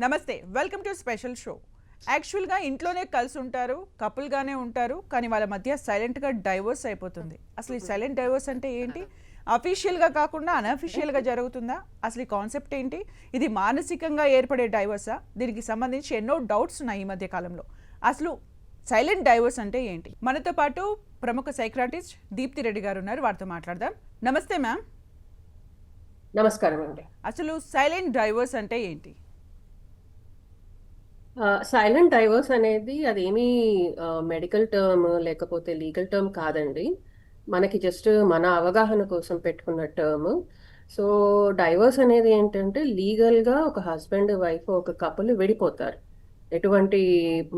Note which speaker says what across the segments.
Speaker 1: నమస్తే, welcome to special show. యాక్చువల్గా ఇంట్లోనే కలిసి ఉంటారు, కపుల్గానే ఉంటారు, కానీ వాళ్ళ మధ్య సైలెంట్గా డైవోర్స్ అయిపోతుంది. అసలు ఈ సైలెంట్ డైవోర్స్ అంటే ఏంటి? అఫీషియల్గా కాకుండా అనఫీషియల్గా జరుగుతుందా? అసలు ఈ కాన్సెప్ట్ ఏంటి? ఇది మానసికంగా ఏర్పడే డైవోర్సా? దీనికి సంబంధించి ఎన్నో డౌట్స్ ఉన్నాయి ఈ మధ్య కాలంలో. అసలు సైలెంట్ డైవోర్స్ అంటే ఏంటి? మనతో పాటు ప్రముఖ సైక్రాటిస్ట్ దీప్తి రెడ్డి గారు ఉన్నారు, వారితో మాట్లాడదాం. నమస్తే మ్యామ్.
Speaker 2: నమస్కారం అండి.
Speaker 1: అసలు సైలెంట్ డైవోర్స్ అంటే ఏంటి?
Speaker 2: సైలెంట్ డైవర్స్ అనేది అదేమీ మెడికల్ టర్మ్ లేకపోతే లీగల్ టర్మ్ కాదండి. మనకి జస్ట్ మన అవగాహన కోసం పెట్టుకున్న టర్మ్. సో డైవర్స్ అనేది ఏంటంటే లీగల్గా ఒక హస్బెండ్ వైఫ్ ఒక కపుల్ విడిపోతారు, ఎటువంటి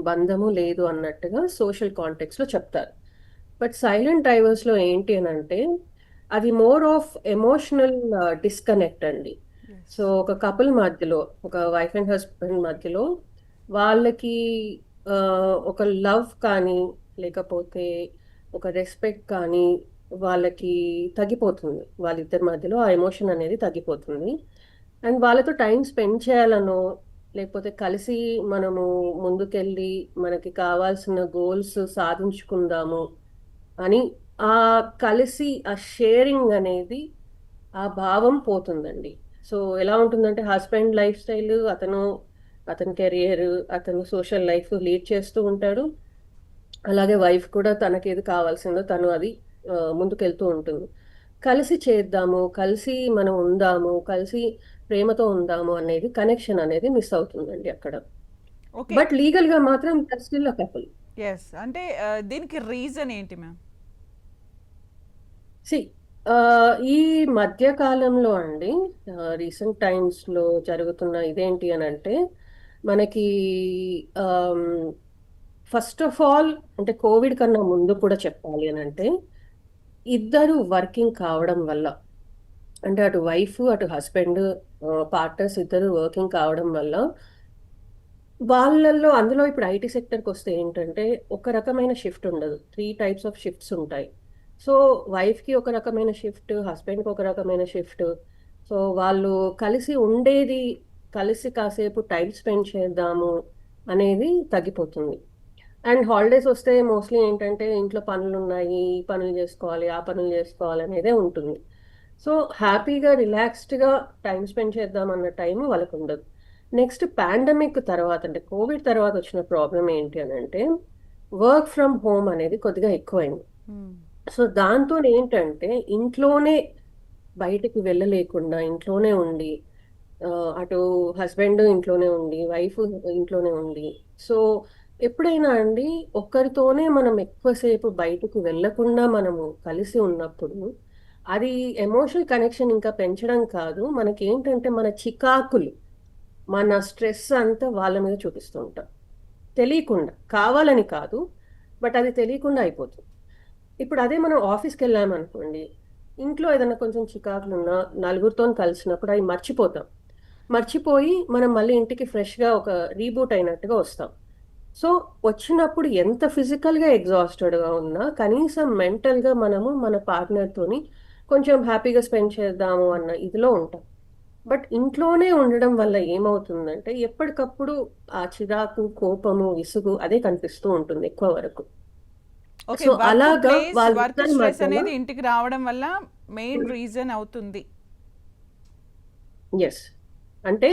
Speaker 2: బంధము లేదు అన్నట్టుగా సోషల్ కాంటెక్స్లో చెప్తారు. బట్ సైలెంట్ డైవర్స్లో ఏంటి అని అంటే అది మోర్ ఆఫ్ ఎమోషనల్ డిస్కనెక్ట్ అండి. సో ఒక కపుల్ మధ్యలో, ఒక వైఫ్ అండ్ హస్బెండ్ మధ్యలో వాళ్ళకి ఒక లవ్ కానీ లేకపోతే ఒక రెస్పెక్ట్ కానీ వాళ్ళకి తగ్గిపోతుంది. వాళ్ళిద్దరి మధ్యలో ఆ ఎమోషన్ అనేది తగ్గిపోతుంది. అండ్ వాళ్ళతో టైం స్పెండ్ చేయాలనో లేకపోతే కలిసి మనము ముందుకెళ్ళి మనకి కావాల్సిన గోల్స్ సాధించుకుందాము అని ఆ కలిసి ఆ షేరింగ్ అనేది ఆ భావం పోతుందండి. సో ఎలా ఉంటుందంటే హస్బెండ్ లైఫ్ స్టైల్ అతని కెరియర్, అతను సోషల్ లైఫ్ లీడ్ చేస్తూ ఉంటాడు. అలాగే వైఫ్ కూడా తనకేది కావాల్సిందో తను అది ముందుకెళ్తూ ఉంటుంది. కలిసి చేద్దాము, కలిసి మనం ఉందాము, కలిసి ప్రేమతో ఉందాము అనేది కనెక్షన్ అనేది మిస్ అవుతుందండి అక్కడ.
Speaker 1: ఓకే.
Speaker 2: బట్ లీగల్ గా మాత్రం స్టిల్ కపుల్.
Speaker 1: ఎస్, అంటే దీనికి రీజన్ ఏంటి మ్యామ్?
Speaker 2: సి ఈ మధ్య కాలంలో అండి, రీసెంట్ టైమ్స్ లో జరుగుతున్న ఇదేంటి అని అంటే మనకి ఫస్ట్ ఆఫ్ ఆల్ అంటే కోవిడ్ కన్నా ముందు కూడా చెప్పాలి అని అంటే ఇద్దరు వర్కింగ్ కావడం వల్ల, అంటే అటు వైఫ్ అటు హస్బెండ్ పార్ట్నర్స్ ఇద్దరు వర్కింగ్ కావడం వల్ల వాళ్ళల్లో అందులో ఇప్పుడు ఐటీ సెక్టర్కి వస్తే ఏంటంటే ఒక రకమైన షిఫ్ట్ ఉండదు, 3 టైప్స్ ఆఫ్ షిఫ్ట్స్ ఉంటాయి. సో వైఫ్కి ఒక రకమైన షిఫ్ట్, హస్బెండ్కి ఒక రకమైన షిఫ్ట్. సో వాళ్ళు కలిసి ఉండేది, కలిసి కాసేపు టైం స్పెండ్ చేద్దాము అనేది తగ్గిపోతుంది. అండ్ హాలిడేస్ వస్తే మోస్ట్లీ ఏంటంటే ఇంట్లో పనులు ఉన్నాయి, ఈ పనులు చేసుకోవాలి, ఆ పనులు చేసుకోవాలి అనేదే ఉంటుంది. సో హ్యాపీగా రిలాక్స్డ్గా టైం స్పెండ్ చేద్దాం అన్న టైం వాళ్ళకు ఉండదు. నెక్స్ట్ పాండమిక్ తర్వాత అంటే కోవిడ్ తర్వాత వచ్చిన ప్రాబ్లం ఏంటి అని అంటే వర్క్ ఫ్రమ్ హోమ్ అనేది కొద్దిగా ఎక్కువైంది. సో దాంతో ఏంటంటే ఇంట్లోనే బయటికి వెళ్ళలేకుండా ఇంట్లోనే ఉండి, అటు హస్బెండ్ ఇంట్లోనే ఉండి వైఫ్ ఇంట్లోనే ఉండి, సో ఎప్పుడైనా అండి ఒక్కరితోనే మనం ఎక్కువసేపు బయటకు వెళ్ళకుండా మనము కలిసి ఉన్నప్పుడు అది ఎమోషనల్ కనెక్షన్ ఇంకా పెంచడం కాదు, మనకి ఏంటంటే మన చికాకులు, మన స్ట్రెస్ అంతా వాళ్ళ మీద చూపిస్తూ ఉంటాం తెలియకుండా, కావాలని కాదు, బట్ అది తెలియకుండా అయిపోతుంది. ఇప్పుడు అదే మనం ఆఫీస్కి వెళ్ళామనుకోండి, ఇంట్లో ఏదైనా కొంచెం చికాకులు ఉన్నా నలుగురితో కలిసినప్పుడు అవి మర్చిపోయి మనం మళ్ళీ ఇంటికి ఫ్రెష్గా ఒక రీబూట్ అయినట్టుగా వస్తాం. సో వచ్చినప్పుడు ఎంత ఫిజికల్గా ఎగ్జాస్టెడ్గా ఉన్నా కనీసం మెంటల్గా మనము మన పార్ట్నర్తోని కొంచెం హ్యాపీగా స్పెండ్ చేద్దాము అన్న ఇదిలో ఉంటాం. బట్ ఇంట్లోనే ఉండడం వల్ల ఏమవుతుందంటే ఎప్పటికప్పుడు ఆ చిరాకు, కోపము, విసుగు అదే కనిపిస్తూ ఉంటుంది ఎక్కువ వరకు.
Speaker 1: ఓకే,
Speaker 2: సో
Speaker 1: వర్క్
Speaker 2: అలాగా
Speaker 1: ప్లేస్ వర్క్
Speaker 2: వాళ్ళిద్దరి
Speaker 1: స్ట్రెస్
Speaker 2: మధ్యలో
Speaker 1: అనేది ఇంటికి రావడం వల్ల మెయిన్ రీజన్ అవుతుంది.
Speaker 2: ఎస్, అంటే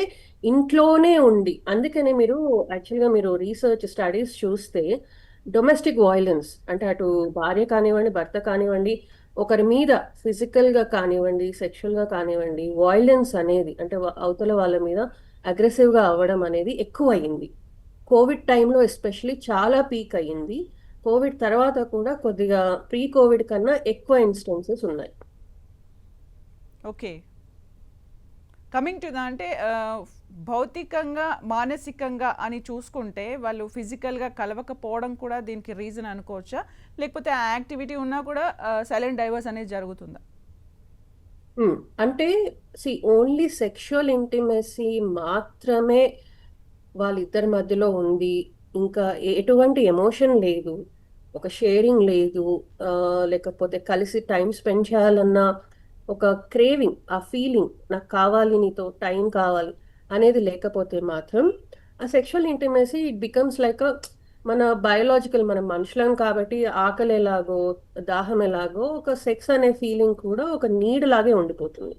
Speaker 2: ఇంట్లోనే ఉండి, అందుకనే మీరు యాక్చువల్గా మీరు రీసెర్చ్ స్టడీస్ చూస్తే డొమెస్టిక్ వైలెన్స్ అంటే అటు భార్య కానివ్వండి, భర్త కానివ్వండి, ఒకరి మీద ఫిజికల్గా కానివ్వండి, సెక్షువల్గా కానివ్వండి, వైలెన్స్ అనేది అంటే అవతల వాళ్ళ మీద అగ్రెసివ్గా అవ్వడం అనేది ఎక్కువ అయ్యింది. కోవిడ్ టైంలో ఎస్పెషలీ చాలా పీక్ అయ్యింది. కోవిడ్ తర్వాత కూడా కొద్దిగా ప్రీ కోవిడ్ కన్నా ఎక్కువ ఇన్స్టెన్సెస్ ఉన్నాయి.
Speaker 1: ఓకే, కమింగ్ టు ద అంటే భౌతికంగా మానసికంగా అని చూసుకుంటే వాళ్ళు ఫిజికల్గా కలవకపోవడం కూడా దీనికి రీజన్ అనుకోవచ్చా, లేకపోతే ఆ యాక్టివిటీ ఉన్నా కూడా సైలెంట్ డైవర్స్ అనేది జరుగుతుందా?
Speaker 2: అంటే ఓన్లీ సెక్షువల్ ఇంటిమసీ మాత్రమే వాళ్ళిద్దరి మధ్యలో ఉంది, ఇంకా ఎటువంటి ఎమోషన్ లేదు, ఒక షేరింగ్ లేదు, లేకపోతే కలిసి టైం స్పెండ్ చేయాలన్న ఒక క్రేవింగ్, ఆ ఫీలింగ్ నాకు కావాలి, నీతో టైం కావాలి అనేది లేకపోతే మాత్రం ఆ sexual intimacy it becomes like మన బయోలాజికల్ మనం మనుషులం కాబట్టి ఆకలి ఎలాగో దాహం ఎలాగో ఒక సెక్స్ అనే ఫీలింగ్ కూడా ఒక నీడ్ లాగే ఉండిపోతుంది.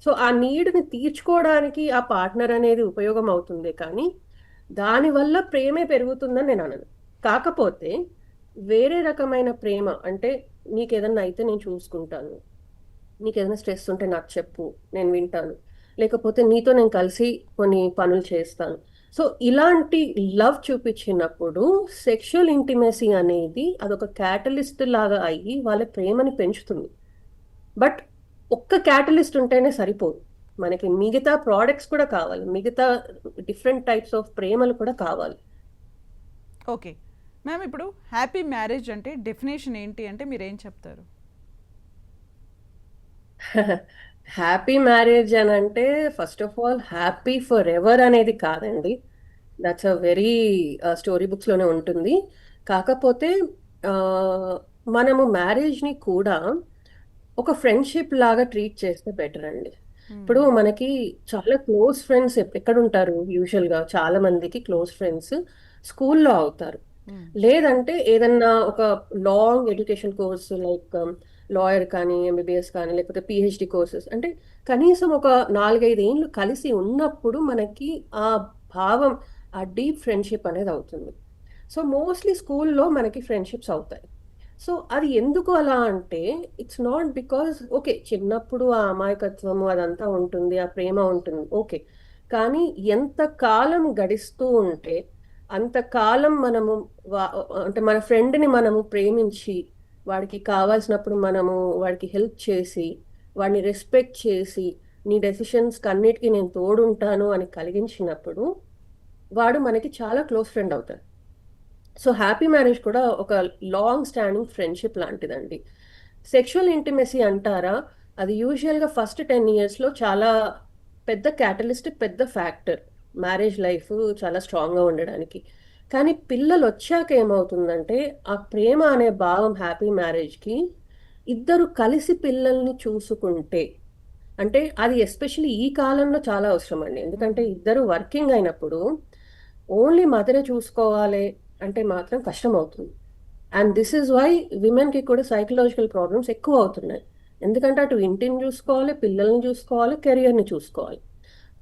Speaker 2: సో ఆ నీడ్ని తీర్చుకోవడానికి ఆ పార్ట్నర్ అనేది ఉపయోగం అవుతుంది కానీ దానివల్ల ప్రేమే పెరుగుతుందని నేను అనను. కాకపోతే వేరే రకమైన ప్రేమ అంటే నీకేదన్నా అయితే నేను చూసుకుంటాను, నీకేదైనా స్ట్రెస్ ఉంటే నాకు చెప్పు, నేను వింటాను, లేకపోతే నీతో నేను కలిసి కొన్ని పనులు చేస్తాను. సో ఇలాంటి లవ్ చూపించినప్పుడు సెక్షువల్ ఇంటిమసీ అనేది అదొక క్యాటలిస్ట్ లాగా అయ్యి వాళ్ళ ప్రేమని పెంచుతుంది. బట్ ఒక్క క్యాటలిస్ట్ ఉంటేనే సరిపోదు, మనకి మిగతా ప్రోడక్ట్స్ కూడా కావాలి, మిగతా డిఫరెంట్ టైప్స్ ఆఫ్ ప్రేమలు కూడా కావాలి.
Speaker 1: ఓకే మ్యామ్, ఇప్పుడు హ్యాపీ మ్యారేజ్ అంటే డెఫినేషన్ ఏంటి అంటే మీరు ఏం చెప్తారు?
Speaker 2: హ్యాపీ మ్యారేజ్ అని అంటే first of all happy for ever అనేది కాదండి. దట్స్ అ వెరీ స్టోరీ బుక్స్లోనే ఉంటుంది. కాకపోతే ఆ, మనము మ్యారేజ్ని కూడా ఒక ఫ్రెండ్షిప్ లాగా ట్రీట్ చేస్తే బెటర్ అండి. ఇప్పుడు మనకి చాలా క్లోజ్ ఫ్రెండ్స్ ఎక్కడ ఉంటారు? యూజువల్గా చాలా మందికి క్లోజ్ ఫ్రెండ్స్ స్కూల్లో అవుతారు, లేదంటే ఏదన్నా ఒక long education course like lawyer కానీ ఎంబీబీఎస్ కానీ లేకపోతే పిహెచ్డి కోర్సెస్ అంటే కనీసం ఒక 4-5 ఏళ్ళు కలిసి ఉన్నప్పుడు మనకి ఆ భావం, ఆ డీప్ ఫ్రెండ్షిప్ అనేది అవుతుంది. సో మోస్ట్లీ స్కూల్లో మనకి ఫ్రెండ్షిప్స్ అవుతాయి. సో అది ఎందుకు అలా అంటే ఇట్స్ నాట్ బికాస్ ఓకే చిన్నప్పుడు ఆ అమాయకత్వము అదంతా ఉంటుంది, ఆ ప్రేమ ఉంటుంది, ఓకే. కానీ ఎంత కాలం గడిస్తూ ఉంటే అంతకాలం మనము అంటే మన ఫ్రెండ్ని మనము ప్రేమించి వాడికి కావాల్సినప్పుడు మనము వాడికి హెల్ప్ చేసి వాడిని రెస్పెక్ట్ చేసి నీ డెసిషన్స్కి అన్నిటికీ నేను తోడుంటాను అని కలిగించినప్పుడు వాడు మనకి చాలా క్లోజ్ ఫ్రెండ్ అవుతాడు. సో హ్యాపీ మ్యారేజ్ కూడా ఒక లాంగ్ స్టాండింగ్ ఫ్రెండ్షిప్ లాంటిదండి. సెక్షువల్ ఇంటిమసీ అంటారా, అది యూజువల్గా ఫస్ట్ 10 yearsలో చాలా పెద్ద క్యాటలిస్ట్, పెద్ద ఫ్యాక్టర్ మ్యారేజ్ లైఫ్ చాలా స్ట్రాంగ్గా ఉండడానికి. కానీ పిల్లలు వచ్చాక ఏమవుతుందంటే ఆ ప్రేమ అనే భావం హ్యాపీ మ్యారేజ్కి ఇద్దరు కలిసి పిల్లల్ని చూసుకుంటే, అంటే అది ఎస్పెషల్లీ ఈ కాలంలో చాలా అవసరం అండి. ఎందుకంటే ఇద్దరు వర్కింగ్ అయినప్పుడు ఓన్లీ మదరే చూసుకోవాలి అంటే మాత్రం కష్టం అవుతుంది. అండ్ దిస్ ఈజ్ వై విమెన్కి కూడా సైకలాజికల్ ప్రాబ్లమ్స్ ఎక్కువ అవుతున్నాయి. ఎందుకంటే అటు ఇంటిని చూసుకోవాలి, పిల్లల్ని చూసుకోవాలి, కెరియర్ని చూసుకోవాలి.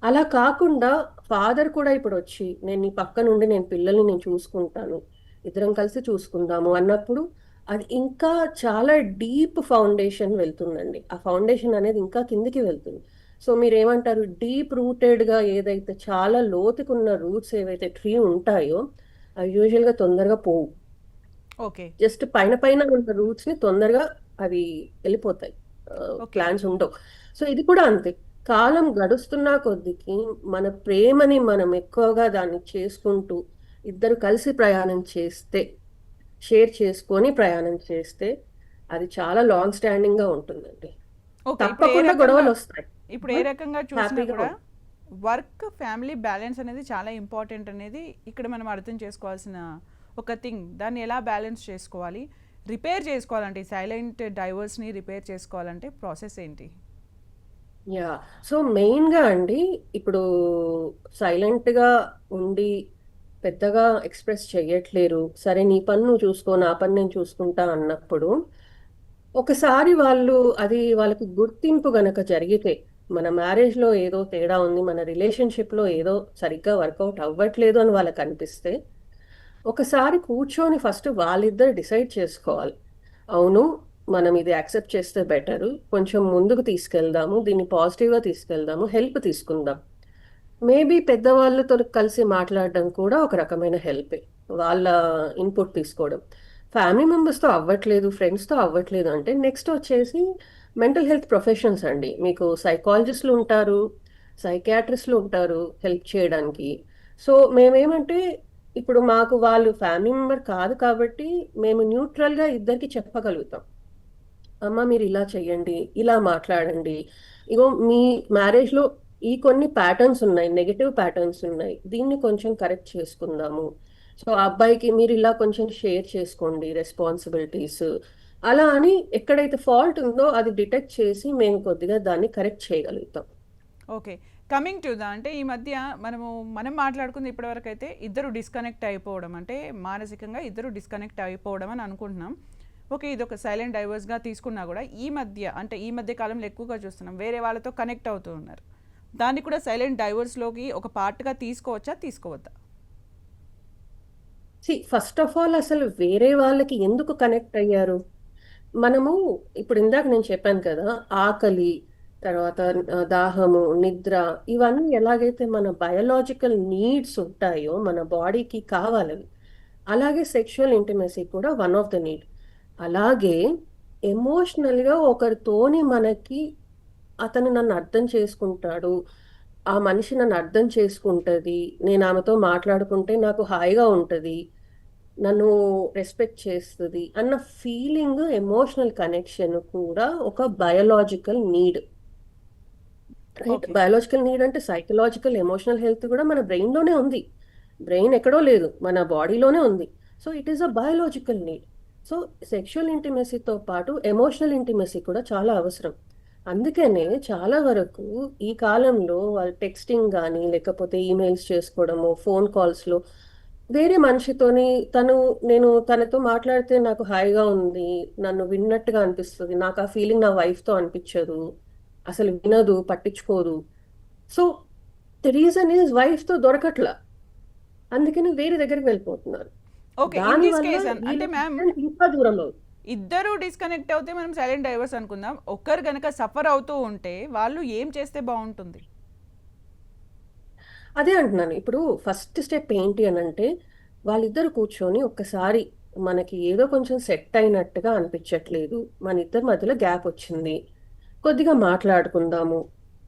Speaker 2: అలా కాకుండా ఫాదర్ కూడా ఇప్పుడు వచ్చి నేను నీ పక్క నుండి నేను పిల్లల్ని నేను చూసుకుంటాను, ఇద్దరం కలిసి చూసుకుందాము అన్నప్పుడు అది ఇంకా చాలా డీప్ ఫౌండేషన్ వెళ్తుందండి. ఆ ఫౌండేషన్ అనేది ఇంకా కిందికి వెళ్తుంది. సో మీరేమంటారు, డీప్ రూటెడ్గా ఏదైతే చాలా లోతుకున్న రూట్స్ ఏవైతే ట్రీ ఉంటాయో అవి యూజువల్గా తొందరగా పోవు.
Speaker 1: ఓకే
Speaker 2: జస్ట్ పైన పైన ఉన్న రూట్స్ని తొందరగా అవి వెళ్ళిపోతాయి, ప్లాన్స్ ఉండవు. సో ఇది కూడా అంతే, కాలం గడుస్తున్న కొద్దికి మన ప్రేమని మనం ఎక్కువగా దాన్ని చేసుకుంటూ ఇద్దరు కలిసి ప్రయాణం చేస్తే, షేర్ చేసుకొని ప్రయాణం చేస్తే అది చాలా లాంగ్ స్టాండింగ్గా ఉంటుందండి.
Speaker 1: ఓకే ఇప్పుడు ఏ
Speaker 2: తప్పకుండా
Speaker 1: రకంగా
Speaker 2: గొడవలు వస్తాయి,
Speaker 1: ఇప్పుడు ఏ రకంగా చూసినా
Speaker 2: హ్యాపీగా
Speaker 1: కూడా వర్క్ ఫ్యామిలీ బ్యాలెన్స్ అనేది చాలా ఇంపార్టెంట్ అనేది ఇక్కడ మనం అర్థం చేసుకోవాల్సిన ఒక థింగ్. దాన్ని ఎలా బ్యాలెన్స్ చేసుకోవాలి, రిపేర్ చేసుకోవాలంటే సైలెంట్ డైవర్స్ని రిపేర్ చేసుకోవాలంటే ప్రాసెస్ ఏంటి?
Speaker 2: యా. సో మెయిన్గా అండి, ఇప్పుడు సైలెంట్గా ఉండి పెద్దగా ఎక్స్ప్రెస్ చెయ్యట్లేరు, సరే నీ పని నువ్వు చూసుకో నా పని నేను చూసుకుంటా అన్నప్పుడు ఒకసారి వాళ్ళు అది వాళ్ళకి గుర్తింపు గనక జరిగితే మన మ్యారేజ్లో ఏదో తేడా ఉంది, మన రిలేషన్షిప్లో ఏదో సరిగ్గా వర్కౌట్ అవ్వట్లేదు అని వాళ్ళకి అనిపిస్తే ఒకసారి కూర్చొని ఫస్ట్ వాళ్ళిద్దరు డిసైడ్ చేసుకోవాలి. అవును, మనం ఇది యాక్సెప్ట్ చేస్తే బెటరు, కొంచెం ముందుకు తీసుకెళ్దాము, దీన్ని పాజిటివ్గా తీసుకెళ్దాము, హెల్ప్ తీసుకుందాం. మేబీ పెద్దవాళ్ళతో కలిసి మాట్లాడడం కూడా ఒక రకమైన హెల్పే, వాళ్ళ ఇన్పుట్ తీసుకోవడం. ఫ్యామిలీ మెంబర్స్తో అవ్వట్లేదు, ఫ్రెండ్స్తో అవ్వట్లేదు అంటే నెక్స్ట్ వచ్చేసి మెంటల్ హెల్త్ ప్రొఫెషనల్స్ అండి. మీకు సైకాలజిస్టులు ఉంటారు, సైకియాట్రిస్టులు ఉంటారు హెల్ప్ చేయడానికి. సో మేమేమంటే ఇప్పుడు మాకు వాళ్ళు ఫ్యామిలీ మెంబర్ కాదు కాబట్టి మేము న్యూట్రల్గా ఇద్దరికి చెప్పగలుగుతాం, అమ్మ మీరు ఇలా చెయ్యండి, ఇలా మాట్లాడండి, ఇగో మీ మ్యారేజ్లో ఈ కొన్ని ప్యాటర్న్స్ ఉన్నాయి, నెగటివ్ ప్యాటర్న్స్ ఉన్నాయి, దీన్ని కొంచెం కరెక్ట్ చేసుకుందాము. సో ఆ అబ్బాయికి మీరు ఇలా కొంచెం షేర్ చేసుకోండి రెస్పాన్సిబిలిటీస్, అలా అని ఎక్కడైతే ఫాల్ట్ ఉందో అది డిటెక్ట్ చేసి మేము కొద్దిగా దాన్ని కరెక్ట్ చేయగలుగుతాం.
Speaker 1: ఓకే కమింగ్ టు ద అంటే ఈ మధ్య మనం మాట్లాడుకుంది ఇప్పటివరకు అయితే ఇద్దరు డిస్కనెక్ట్ అయిపోవడం, అంటే మానసికంగా ఇద్దరు డిస్కనెక్ట్ అయిపోవడం అని అనుకుంటున్నాం. ఓకే, ఇది ఒక సైలెంట్ డైవర్స్గా తీసుకున్నా కూడా ఈ మధ్య కాలంలో ఎక్కువగా చూస్తున్నాం వేరే వాళ్ళతో కనెక్ట్ అవుతూ ఉన్నారు. దాన్ని కూడా సైలెంట్ డైవర్స్లోకి ఒక పార్ట్గా తీసుకోవచ్చా, తీసుకోవద్దా?
Speaker 2: ఫస్ట్ ఆఫ్ ఆల్ అసలు వేరే వాళ్ళకి ఎందుకు కనెక్ట్ అయ్యారు? మనము ఇప్పుడు ఇందాక నేను చెప్పాను కదా, ఆకలి, తర్వాత దాహము, నిద్ర, ఇవన్నీ ఎలాగైతే మన బయోలాజికల్ నీడ్స్ ఉంటాయో, మన బాడీకి కావాలవి, అలాగే సెక్షువల్ ఇంటిమసీ కూడా వన్ ఆఫ్ ద నీడ్. అలాగే ఎమోషనల్గా ఒకరితోని మనకి, అతను నన్ను అర్థం చేసుకుంటాడు, ఆ మనిషి నన్ను అర్థం చేసుకుంటది, నేను ఆమెతో మాట్లాడుకుంటే నాకు హాయిగా ఉంటది, నన్ను రెస్పెక్ట్ చేస్తుంది అన్న ఫీలింగ్, ఎమోషనల్ కనెక్షన్ కూడా ఒక biological need. Right?
Speaker 1: Okay.
Speaker 2: Biological need అంటే సైకలాజికల్, ఎమోషనల్ హెల్త్ కూడా మన బ్రెయిన్లోనే ఉంది. బ్రెయిన్ ఎక్కడో లేదు, మన బాడీలోనే ఉంది. So it is a biological need. So sexual ఇంటిమసీతో పాటు ఎమోషనల్ ఇంటిమసీ కూడా చాలా అవసరం. అందుకనే చాలా వరకు ఈ కాలంలో వాళ్ళు టెక్స్టింగ్ కానీ, లేకపోతే ఈమెయిల్స్ చేసుకోవడము, ఫోన్ కాల్స్లో వేరే మనిషితోని నేను తనతో మాట్లాడితే నాకు హాయిగా ఉంది, నన్ను విన్నట్టుగా అనిపిస్తుంది, నాకు ఆ ఫీలింగ్ నా వైఫ్తో అనిపించదు, అసలు వినదు, పట్టించుకోదు. సో ద రీజన్ ఈజ్ వైఫ్తో దొరకట్లా, అందుకని వేరే దగ్గరికి వెళ్ళిపోతున్నారు.
Speaker 1: ఓకే, ఇన్ దిస్
Speaker 2: దానివల్ల
Speaker 1: కేస్ అంటే
Speaker 2: వీళ్ళ
Speaker 1: మ్యామ్
Speaker 2: distance ఇంకా దూరం అవుతుంది.
Speaker 1: ఇద్దరు డిస్కనెక్ట్ అవుతే మనం సైలెంట్ డైవర్స్ అనుకుందాం. ఒక్కరు గనక సఫర్ అవుతూ ఉంటే వాళ్ళు ఏం చేస్తే బాగుంటుంది?
Speaker 2: అదే అంటున్నాను, ఇప్పుడు ఫస్ట్ స్టెప్ ఏంటి అని అంటే, వాళ్ళిద్దరు కూర్చొని ఒక్కసారి, మనకి ఏదో కొంచెం సెట్ అయినట్టుగా అనిపించట్లేదు, మన ఇద్దరి మధ్యలో గ్యాప్ వచ్చింది, కొద్దిగా మాట్లాడుకుందాము,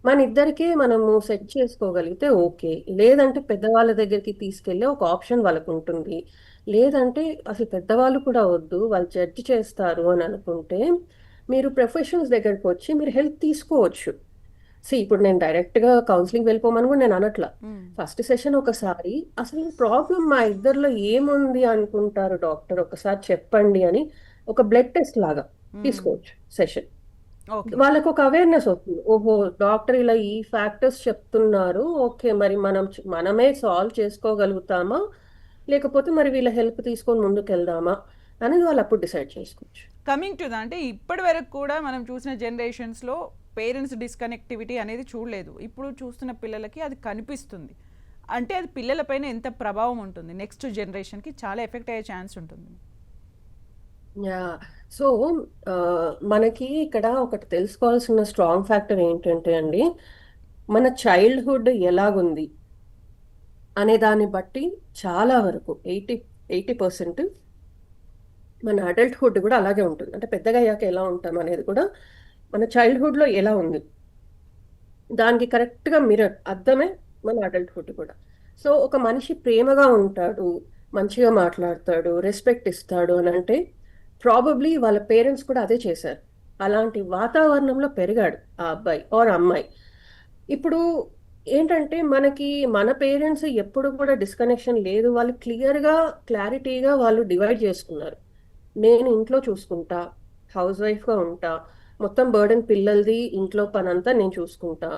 Speaker 2: మన ఇద్దరికే మనము సెట్ చేసుకోగలిగితే ఓకే. లేదంటే పెద్దవాళ్ళ దగ్గరికి తీసుకెళ్ళే ఒక ఆప్షన్ వాళ్ళకు ఉంటుంది. లేదంటే అసలు పెద్దవాళ్ళు కూడా వద్దు, వాళ్ళు జడ్జి చేస్తారు అని అనుకుంటే, మీరు ప్రొఫెషనల్స్ దగ్గరికి వచ్చి మీరు హెల్ప్ తీసుకోవచ్చు. ఇప్పుడు నేను డైరెక్ట్గా కౌన్సిలింగ్ వెళ్ళిపోమని కూడా నేను అనట్లా. ఫస్ట్ సెషన్ ఒకసారి అసలు ప్రాబ్లం మా ఇద్దరిలో ఏముంది అనుకుంటారు డాక్టర్, ఒకసారి చెప్పండి అని ఒక బ్లడ్ టెస్ట్ లాగా తీసుకోవచ్చు సెషన్.
Speaker 1: ఓకే.
Speaker 2: వాళ్ళకు ఒక అవేర్నెస్ వస్తుంది, ఓహో డాక్టర్ ఇలా ఈ ఫ్యాక్టర్స్ చెప్తున్నారు, ఓకే మరి మనమే సాల్వ్ చేసుకోగలుగుతామా, లేకపోతే మరి వీళ్ళ హెల్ప్ తీసుకొని ముందుకు వెళ్దామా అనేది వాళ్ళు అప్పుడు డిసైడ్ చేసుకోవచ్చు.
Speaker 1: కమింగ్ టు ద అంటే ఇప్పటి వరకు కూడా మనం చూసిన జనరేషన్స్లో పేరెంట్స్ డిస్కనెక్టివిటీ అనేది చూడలేదు. ఇప్పుడు చూస్తున్న పిల్లలకి అది కనిపిస్తుంది. అంటే అది పిల్లలపైన ఎంత ప్రభావం ఉంటుంది, నెక్స్ట్ జనరేషన్కి చాలా ఎఫెక్ట్ అయ్యే ఛాన్స్ ఉంటుంది.
Speaker 2: యా, సో మనకి ఇక్కడ ఒకటి తెలుసుకోవాల్సిన స్ట్రాంగ్ ఫ్యాక్టర్ ఏంటంటే అండి, మన చైల్డ్హుడ్ ఎలాగుంది అనే దాన్ని బట్టి చాలా వరకు 80% మన అడల్ట్హుడ్ కూడా అలాగే ఉంటుంది. అంటే పెద్దగా అయ్యాక ఎలా ఉంటాం అనేది కూడా మన చైల్డ్హుడ్లో ఎలా ఉంది దానికి కరెక్ట్గా మిర్రర్ అర్థమే మన అడల్ట్హుడ్ కూడా. సో ఒక మనిషి ప్రేమగా ఉంటాడు, మంచిగా మాట్లాడతాడు, రెస్పెక్ట్ ఇస్తాడు అని అంటే ప్రాబబ్లీ వాళ్ళ పేరెంట్స్ కూడా అదే చేశారు, అలాంటి వాతావరణంలో పెరిగాడు ఆ అబ్బాయి ఆర్ అమ్మాయి. ఇప్పుడు ఏంటంటే మనకి మన పేరెంట్స్ ఎప్పుడు కూడా డిస్కనెక్షన్ లేదు, వాళ్ళు క్లారిటీగా వాళ్ళు డివైడ్ చేసుకున్నారు. నేను ఇంట్లో చూసుకుంటా, హౌస్ వైఫ్గా ఉంటా, మొత్తం బర్డెన్ పిల్లలది, ఇంట్లో పనంతా నేను చూసుకుంటా,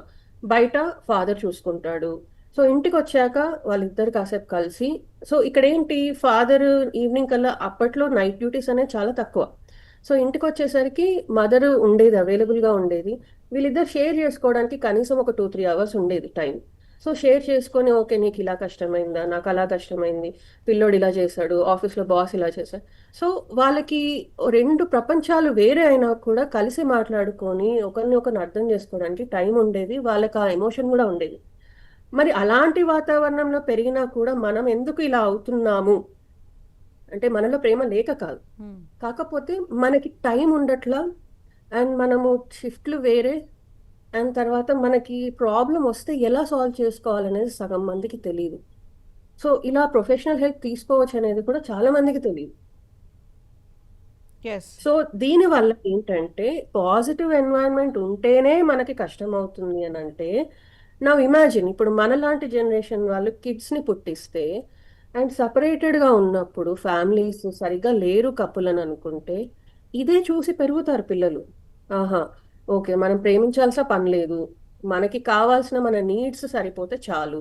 Speaker 2: బయట ఫాదర్ చూసుకుంటాడు. సో ఇంటికి వచ్చాక వాళ్ళిద్దరు కాసేపు కలిసి, సో ఇక్కడ ఏంటి, ఫాదర్ ఈవినింగ్ కల్లా, అప్పట్లో నైట్ డ్యూటీస్ అనేది చాలా తక్కువ, సో ఇంటికి వచ్చేసరికి మదర్ ఉండేది, అవైలబుల్గా ఉండేది, వీళ్ళిద్దరు షేర్ చేసుకోవడానికి కనీసం ఒక 2-3 అవర్స్ ఉండేది టైం. సో షేర్ చేసుకొని, ఓకే నీకు ఇలా కష్టమైందా, నాకు అలా కష్టమైంది, పిల్లోడు ఇలా చేశాడు, ఆఫీస్లో బాస్ ఇలా చేశాడు. సో వాళ్ళకి రెండు ప్రపంచాలు వేరే అయినా కూడా కలిసి మాట్లాడుకొని ఒకరిని అర్థం చేసుకోవడానికి టైం ఉండేది, వాళ్ళకి ఆ ఎమోషన్ కూడా ఉండేది. మరి అలాంటి వాతావరణంలో పెరిగినా కూడా మనం ఎందుకు ఇలా అవుతున్నాము అంటే మనలో ప్రేమ లేక కాదు, కాకపోతే మనకి టైం ఉండట్లా, అండ్ మనము షిఫ్ట్లు వేరే, అండ్ తర్వాత మనకి ప్రాబ్లం వస్తే ఎలా సాల్వ్ చేసుకోవాలనేది సగం మందికి తెలియదు. సో ఇలా ప్రొఫెషనల్ హెల్ప్ తీసుకోవచ్చు అనేది కూడా చాలా మందికి తెలియదు.
Speaker 1: ఎస్.
Speaker 2: సో దీనివల్ల ఏంటంటే పాజిటివ్ ఎన్వైరన్మెంట్ ఉంటేనే మనకి కష్టం అవుతుంది అని అంటే, నా ఇమాజిన్ ఇప్పుడు మనలాంటి జనరేషన్ వాళ్ళు కిడ్స్ని పుట్టిస్తే అండ్ సపరేటెడ్గా ఉన్నప్పుడు ఫ్యామిలీస్ సరిగ్గా లేరు కపుల్ అని అనుకుంటే, ఇదే చూసి పెరుగుతారు పిల్లలు. ఆహా, ఓకే మనం ప్రేమించాల్సిన పని లేదు, మనకి కావాల్సిన మన నీడ్స్ సరిపోతే చాలు.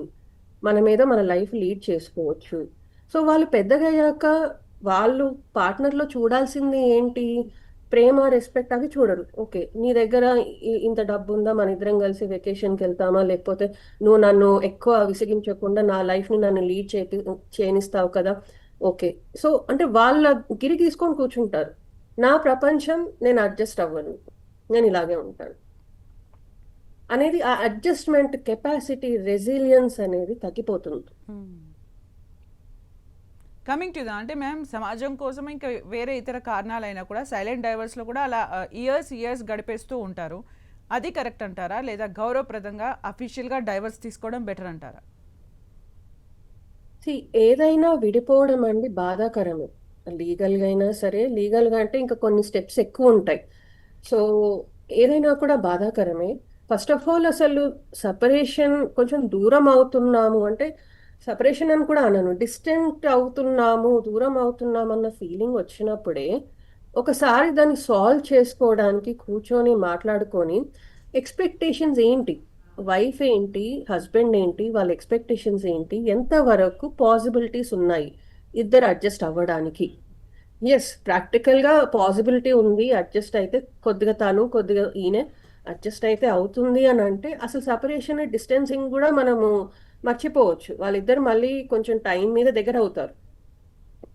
Speaker 2: మన మీద మన లైఫ్ లీడ్ చేసుకోవచ్చు. సో వాళ్ళు పెద్దగయ్యాక వాళ్ళు పార్ట్నర్‌లో చూడాల్సింది ఏంటి? ప్రేమ, రెస్పెక్ట్ అవి చూడరు. ఓకే. నీ దగ్గర ఇంత డబ్బుందా? మనిద్దరం కలిసి వెకేషన్‌కెళ్తామా? లేకపోతే నువ్వు నన్ను ఎక్కువ విసిగించకుండా నా లైఫ్‌ని నన్ను లీడ్ చేయనిస్తావు కదా! ఓకే. సో అంటే వాళ్ళ గిరి గీసుకొని కూర్చుంటారు. నా ప్రపంచం నేను అడ్జస్ట్ అవ్వను. నేను ఇలాగే ఉంటాను. అనేది ఆ అడ్జస్ట్‌మెంట్ కెపాసిటీ, రెసిలియన్స్ అనేది తగ్గిపోతుంది.
Speaker 1: కమింగ్ టు ద అంటే మ్యామ్ సమాజం కోసం ఇంకా వేరే ఇతర కారణాలైనా కూడా సైలెంట్ డైవర్స్లో కూడా అలా ఇయర్స్ గడిపేస్తూ ఉంటారు. అది కరెక్ట్ అంటారా, లేదా గౌరవప్రదంగా అఫీషియల్గా డైవర్స్ తీసుకోవడం బెటర్ అంటారా?
Speaker 2: సీ ఏదైనా విడిపోవడం అండి బాధాకరమే. లీగల్‌గా అయినా సరే, లీగల్‌గా అంటే ఇంకా కొన్ని స్టెప్స్ ఎక్కువుంటాయి. సో, ఏదైనా కూడా బాధాకరమే. ఫస్ట్ ఆఫ్ ఆల్ అసలు సెపరేషన్ కొంచెం దూరం అవుతున్నాము అంటే, సెపరేషన్ అని కూడా అనను. డిస్టెంట్ అవుతున్నాము, దూరం అవుతున్నామన్న ఫీలింగ్ వచ్చినప్పుడే, ఒకసారి దాన్ని సాల్వ్ చేసుకోవడానికి కూర్చొని మాట్లాడుకొని, ఎక్స్‌పెక్టేషన్స్ ఏంటి? వైఫ్ ఏంటి? హస్బెండ్ ఏంటి? వాళ్ళ ఎక్స్‌పెక్టేషన్స్ ఏంటి? ఎంత వరకు పాసిబిలిటీస్ ఉన్నాయి ఇద్దరు అడ్జస్ట్ అవ్వడానికి? యెస్. ప్రాక్టికల్‌గా పాసిబిలిటీ ఉంది. అడ్జస్ట్ అయితే కొద్దిగా తను, కొద్దిగా ఈయన అడ్జస్ట్ అయితే అవుతుంది అనంటే అసలు సెపరేషన్, డిస్టెన్సింగ్ గూడా మనము మర్చిపోవచ్చు. వాళ్ళిద్దరు మళ్ళీ కొంచెం టైం మీద దగ్గరవుతారు.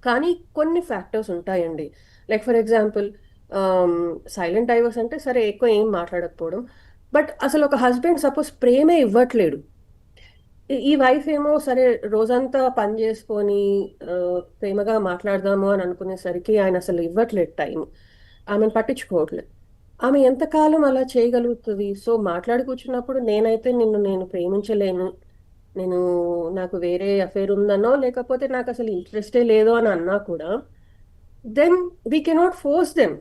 Speaker 2: కానీ కొన్ని ఫ్యాక్టర్స్ ఉంటాయండి. Like for example silent divorce అంటే సరే ఎక్కువ ఏం మాట్లాడకపోవడం. బట్ అసలు ఒక హస్బెండ్ సపోజ్ ప్రేమే ఇవ్వట్లేడు. ఈ వైఫ్ ఏమో సరే రోజంతా పని చేసుకొని ప్రేమగా మాట్లాడదాము అని అనుకునేసరికి ఆయన అసలు ఇవ్వట్లేదు టైం. ఆమెను పట్టించుకోవట్లేదు. ఆమె ఎంతకాలం అలా చేయగలుగుతది? సో, మాట్లాడి కూర్చున్నప్పుడు నేనైతే నిన్ను నేను ప్రేమించలేను. నేను నాకు వేరే అఫైర్ ఉందనో, లేకపోతే నాకసలు ఇంట్రెస్టే లేదు అని అన్నా కూడా, then we cannot force them.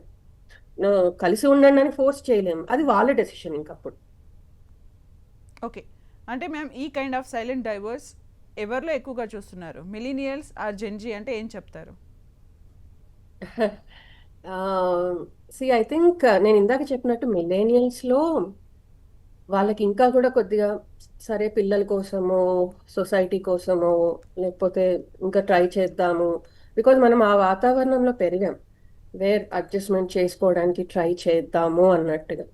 Speaker 2: కలిసి ఉండండి అని ఫోర్స్ చేయలేము. అది వాళ్ళ డెసిషన్ ఇంకప్పుడు.
Speaker 1: ఓకే. అంటే మ్యామ్ ఈ కైండ్ ఆఫ్ సైలెంట్ డైవర్స్ ఎవరిలో ఎక్కువగా చూస్తున్నారు? మిలీనియల్స్ ఆర్ జెన్జీ అంటే ఏం చెప్తారు?
Speaker 2: ఐ థింక్ నేను ఇందాక చెప్పినట్టు మిలేనియల్స్‌లో వాళ్ళకి ఇంకా కూడా కొద్దిగా సరే పిల్లల కోసమో, సొసైటీ కోసమో, లేకపోతే ఇంకా ట్రై చేద్దాము. బికాజ్ మనం ఆ వాతావరణంలో పెరిగాం. అడ్జస్ట్‌మెంట్ చేసుకోవడానికి ట్రై చేద్దాము అన్నట్టుగా.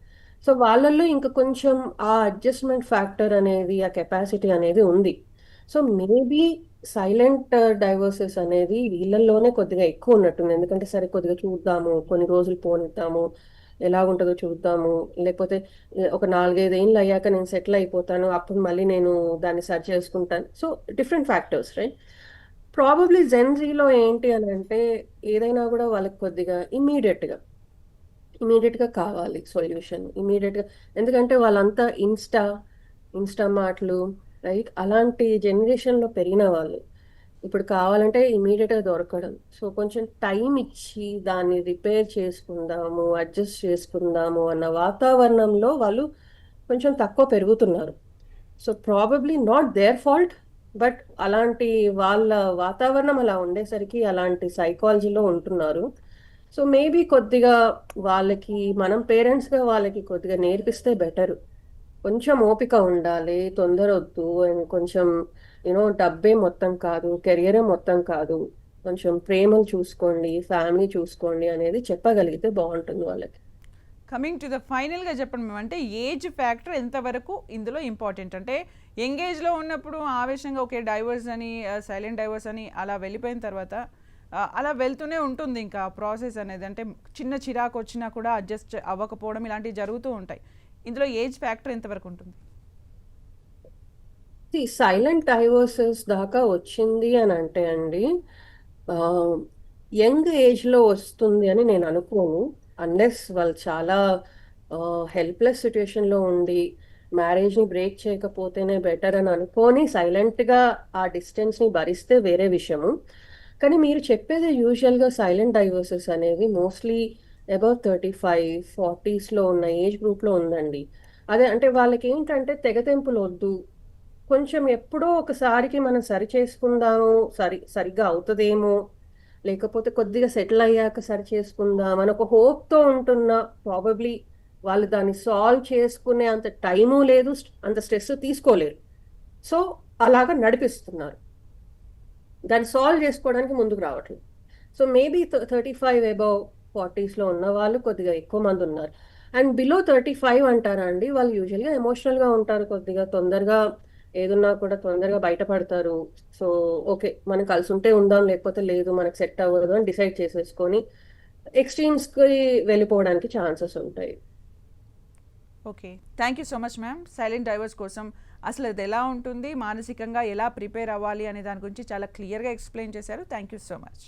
Speaker 2: సో, వాళ్ళల్లో ఇంక కొంచెం ఆ అడ్జస్ట్‌మెంట్ ఫ్యాక్టర్ అనేది, ఆ కెపాసిటీ అనేది ఉంది. సో, మేబీ సైలెంట్ డైవోర్సెస్ అనేది వీళ్ళల్లోనే కొద్దిగా ఎక్కువున్నట్టుంది. ఎందుకంటే సరే కొద్దిగా చూద్దాము, కొన్ని రోజులు పోనిద్దాము, ఎలాగుంటదో చూద్దాము. లేకపోతే ఒక 4, 5 ఏండ్లు అయ్యాక నేను సెటిల్ అయిపోతాను. అప్పుడు మళ్ళీ నేను దాన్ని సరి చేసుకుంటాను. So, different factors right? Probably జెన్‌జీలో ఏంటి అనంటే ఏదైనా గూడా వాళ్ళకి కొద్దిగా ఇమ్మీడియేట్‌గా కావాలి సొల్యూషన్. ఇమ్మీడియేట్‌గా ఎందుకంటే వాళ్ళంతా ఇన్‌స్టామార్ట్‌లు రైట్? అలాంటి జనరేషన్‌లో పెరిగిన వాళ్ళు. ఇప్పుడు కావాలంటే ఇమ్మీడియేట్‌గా దొరకడం. సో, కొంచెం టైమ్ ఇచ్చి దాన్ని రిపేర్ చేసుకుందాము, అడ్జస్ట్ చేసుకుందాము అన్న వాతావరణంలో వాళ్ళు కొంచెం తక్కువ పెరుగుతున్నారు. So, probably not their fault. But అలాంటి వాళ్ళ వాతావరణం అలా ఉండేసరికి అలాంటి సైకాలజీలో ఉంటున్నారు. సో, మేబీ కొద్దిగా వాళ్ళకి మనం పేరెంట్స్‌గా వాళ్ళకి కొద్దిగా నేర్పిస్తే బెటరు. కొంచెం ఓపిక ఉండాలి. తొందరొద్దు. అండ్ కొంచెం డబ్బే మొత్తం కాదు. కెరియరే మొత్తం కాదు. కొంచెం ప్రేమలు చూసుకోండి. ఫ్యామిలీ చూసుకోండి అనేది చెప్పగలిగితే బావుంటుంది వాళ్ళకి.
Speaker 1: కమింగ్ టు ద ఫైనల్గా చెప్పండి మేము, అంటే ఏజ్ ఫ్యాక్టర్ ఎంతవరకు ఇందులో ఇంపార్టెంట్? అంటే యంగ్ ఏజ్లో ఉన్నప్పుడు ఆవేశంగా ఓకే డైవర్స్ అని, సైలెంట్ డైవర్స్ అని అలా వెళ్ళిపోయిన తర్వాత అలా వెళ్తూనే ఉంటుంది ఇంకా ప్రాసెస్ అనేది. అంటే చిన్న చిరాకు వచ్చినా కూడా అడ్జస్ట్ అవ్వకపోవడం ఇలాంటివి జరుగుతూ ఉంటాయి. ఇందులో ఏజ్ ఫ్యాక్టర్ ఎంతవరకు ఉంటుంది?
Speaker 2: సైలెంట్ డైవోర్సెస్ దాకా వచ్చింది అని అంటే అండి యంగ్ ఏజ్లో వస్తుంది అని నేను అనుకోను. అన్లెస్ వాళ్ళు చాలా హెల్ప్లెస్ సిచ్యుయేషన్లో ఉండి మ్యారేజ్ని బ్రేక్ చేయకపోతేనే బెటర్ అని అనుకొని సైలెంట్గా ఆ డిస్టెన్స్ని భరిస్తే వేరే విషయము. కానీ మీరు చెప్పేది యూజువల్గా సైలెంట్ డైవోర్సెస్ అనేవి మోస్ట్లీ అబౌవ్ 35, 40స్లో ఉన్న ఏజ్ గ్రూప్లో ఉందండి. అదే అంటే వాళ్ళకి ఏంటంటే తెగతెంపులు వద్దు, కొంచెం ఎప్పుడో ఒకసారికి మనం సరి చేసుకుందాము, సరిగ్గా అవుతదేమో, లేకపోతే కొద్దిగా సెటిల్ అయ్యాక సరి చేసుకుందాం అని ఒక హోప్‌తో ఉంటున్న ప్రాబబ్లీ వాళ్ళు దాన్ని సాల్వ్ చేసుకునే అంత టైము లేదు, అంత స్ట్రెస్ తీసుకోలేరు. సో అలాగా నడిపిస్తున్నారు, దాన్ని సాల్వ్ చేసుకోవడానికి ముందుకు రావట్లేదు. సో మేబీ 35 అబౌవ్ 40స్లో ఉన్న వాళ్ళు కొద్దిగా ఎక్కువ మంది ఉన్నారు. అండ్ బిలో 35 అంటారా అండి, వాళ్ళు యూజువల్గా ఎమోషనల్గా ఉంటారు, కొద్దిగా తొందరగా ఏదున్నా కూడా తొందరగా బయటపడతారు. సో ఓకే, మనం కలిసి ఉంటే ఉందాం, లేకపోతే లేదు, మనకు సెట్ అవ్వదు అని డిసైడ్ చేసేసుకొని ఎక్స్ట్రీమ్స్కి వెళ్ళిపోవడానికి ఛాన్సెస్ ఉంటాయి.
Speaker 1: Okay, thank you so much ma'am. Silent divorce కోసం అసలు అది ఎలా ఉంటుంది, మానసికంగా ఎలా ప్రిపేర్ అవ్వాలి అనే దాని గురించి చాలా క్లియర్గా ఎక్స్ప్లెయిన్ చేశారు. Thank you so much.